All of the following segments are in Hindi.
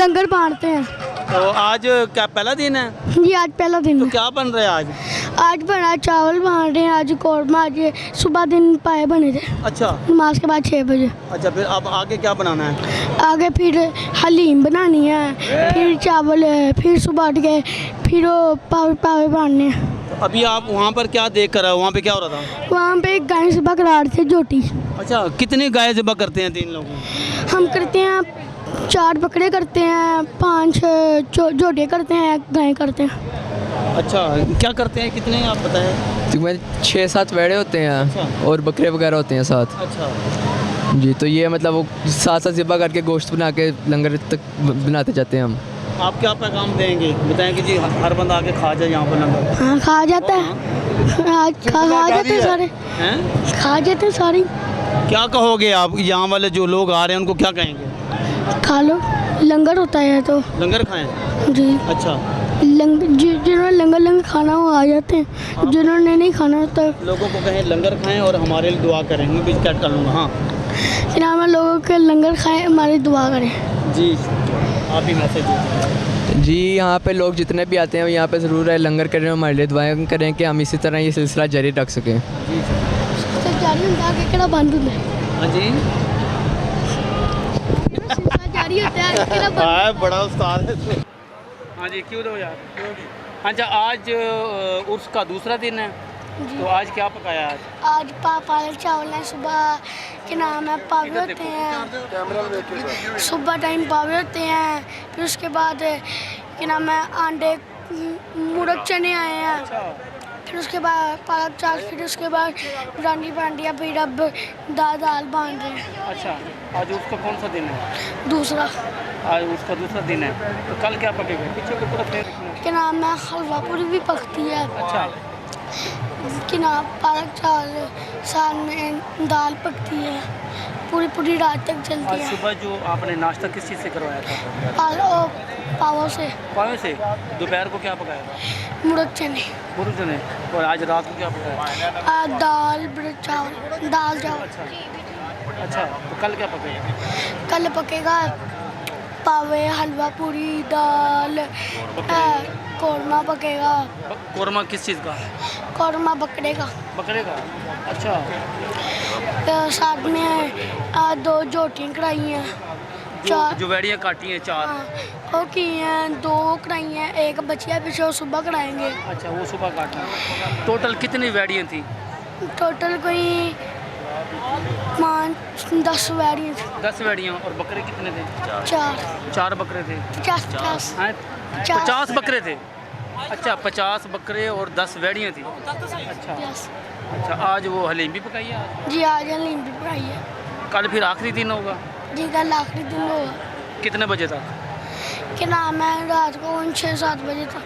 लंगर बांटते हैं। तो आज क्या पहला दिन है? जी आज पहला दिन तो है। क्या बन रहा है आज? आज बना चावल बांट रहे हैं, आज कौरमा, आज सुबह दिन पाए बने थे अच्छा नमाज के बाद 6 बजे। अच्छा, फिर अब आगे क्या बनाना है? आगे फिर हलीम बनानी है, फिर चावल है, फिर सुबह उठ के फिर वो पावे पावे बांधने हैं। तो अभी आप वहाँ पर क्या देख कर आए हो? वहाँ पे क्या हो रहा था? वहाँ पे एक गाय सुबह करा रहे थे जोटी। अच्छा, कितनी गाय ज़िबा करते हैं 3 लोग? हम करते हैं 4 बकरे करते हैं, 5 जोड़े करते हैं, गाय करते हैं। अच्छा, क्या करते हैं, कितने आप बताएं? तो मैं 6-7 वेड़े होते हैं अच्छा। और बकरे वगैरह होते हैं साथ। अच्छा, जी, तो ये मतलब वो साथ ज़िबा करके गोश्त बना के लंगर तक बनाते जाते हैं हम। आप क्या पैगाम देंगे? बताएं कि जी हर बंदा आके खा जाए यहाँ पर लंगर। हाँ खा जाता है, आज खा जाते हैं सारे, हैं? खा जाते हैं सारे। क्या कहोगे आप, यहाँ वाले जो लोग आ रहे हैं उनको क्या कहेंगे? खा लो, लंगर होता है तो। लंगर खाएं? जी अच्छा, जिन्होंने लंगर खाना वो आ जाते हैं, जिन्होंने नहीं खाना तो लोगों को कहें लंगर खाएं और हमारे लिए दुआ करें। मैं भी स्टार्ट कर लूँगा। हाँ जनाब लोगों के लंगर खाएं, हमारी दुआ करें। जी, आप ही मैसेज दीजिए। जी, यहाँ पे लोग जितने भी आते हैं यहाँ पे ज़रूर है लंगर करें, हमारे लिए दुआएं करें कि हम इसी तरह ये सिलसिला जारी रख सकें। जारी होता है केड़ा बंद होता है? हाँ जी, जारी होता है केड़ा बंद? हाँ बड़ा उस्ताद है। हाँ जी, क्यों दो यार। अच्छा, आज उर्स का दूसरा दिन है, तो आज क्या पकाया? आज पाले चावल हैं, सुबह के नाम है पावे होते हैं, सुबह टाइम पावे होते हैं, फिर उसके बाद के नाम है अंडे मुर्ग चने आए हैं, फिर उसके बाद पालक चाट, फिर उसके बाद रानी पांडिया, फिर अब दाल बांध रहे हैं। अच्छा, आज उसका कौन सा दिन है? दूसरा आज उसका दूसरा दिन है, तो कल क्या पकेगा? पीछे को पूरा फेर। के नाम है हलवा पूरी भी पकती है, अच्छा, कि नाम पालक चावल, साथ में दाल पकती है, पूरी रात तक चलती आज है। सुबह जो आपने नाश्ता किस चीज़ से करवाया था? पावों से पावे से। दोपहर को क्या पकाया था? मुर्ग चने, मुर्ग चने। और आज रात को क्या पकाया? दाल ब्रेड चावल, दाल चावल। अच्छा, तो कल क्या पकेगा? कल पकेगा पावे, हलवा पूरी, दाल, कौरमा पकेगा। कौरमा किस चीज़ का? कौरमा बकरे का। बकरे का। अच्छा, साथ में 2 जोटियाँ कढ़ाई हैं, जो वेड़ियाँ काटी हैं 4। वो की हैं 2 कढ़ाई हैं, एक बचिया पीछे वो सुबह कढ़ाएंगे। अच्छा, वो सुबह काटना। टोटल कितनी वेड़ियाँ थी? टोटल कोई 5-10 वैरियाँ थी। 10 वेड़ियाँ। और बकरे कितने थे? 4 बकरे थे। 50 हैं? 50 बकरे थे। अच्छा, 50 बकरे और 10 वेड़ियाँ थी। अच्छा अच्छा, आज वो हलीम भी पकाई है? जी आज हलीम भी पकाई है। कल फिर आखिरी दिन होगा? जी कल आखिरी दिन होगा। कितने बजे तक? के नाम है रात को 6-7 बजे तक,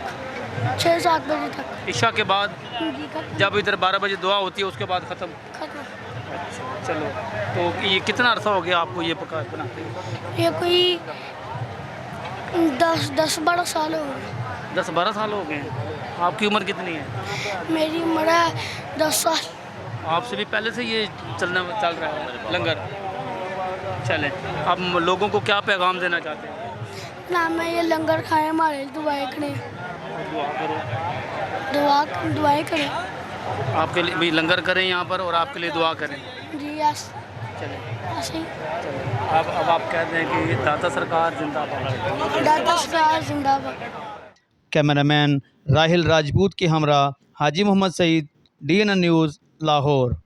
6-7 बजे तक। इशा के बाद? जी खत्म। जब इधर 12 बजे दुआ होती है उसके बाद ख़त्म? खत्म। चलो, तो ये कितना अरसा हो गया आपको ये पका बनाते हुए? ये कोई 10-12 साल हो गए। 10-12 साल हो गए हैं। आपकी उम्र कितनी है? मेरी उम्र है 10 साल। आपसे भी पहले से ये चल रहा है लंगर? चले, अब लोगों को क्या पैगाम देना चाहते हैं? नाम है ये लंगर खाएं, हमारे दुआएं करें, दुआ करो। दुआएं करें। आपके लिए भी लंगर करें यहाँ पर और आपके लिए दुआ करें। जी यस, चले ऐसे ही। चले, अब आप कहते हैं कि दाता सरकार जिंदाबाद। दादा सरकार जिंदाबाद। कैमरामैन राहिल राजपूत के हमरा हाजी मोहम्मद सईद, DNN न्यूज़, लाहौर।